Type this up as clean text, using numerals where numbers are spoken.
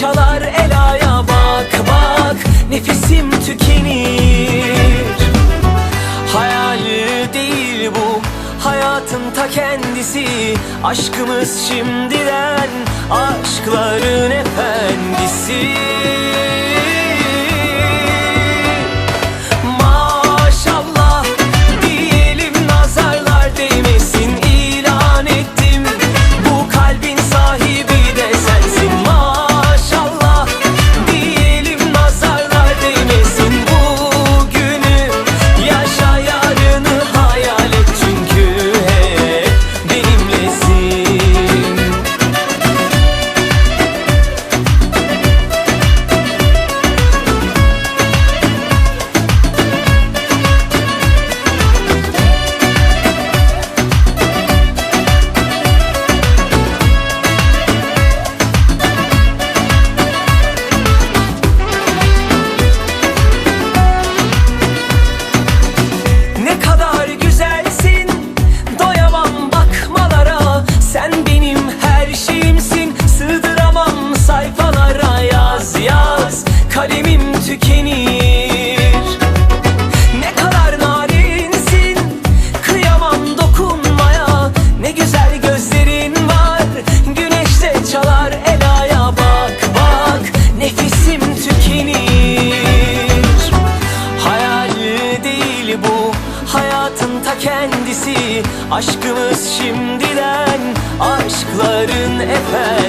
çalar Ela'ya bak bak, nefesim tükenir. Hayal değil bu, hayatın ta kendisi. Aşkımız şimdiden, aşkların efendisi. Maşallah diyelim, nazarlar değmesin. İlan ettim, bu kalbin sahibi de sensin. Maşallah diyelim, nazarlar değmesin. Bugünü yaşa, yarını hayal et, çünkü hep benimlesin. Ne kadar güzelsin, doyamam bakmalara. Sen benim her şeyimsin, sığdıramam sayfalara. Yaz yaz, kalemim tükenir. Ne kadar narinsin, kıyamam dokunmaya. Ne güzel gözlerin var, güneşte çalar Ela'ya bak bak, nefesim tükenir. Hayal değil bu, hayatın ta kendisi. Aşkımız şimdiden, aşkların efendisi.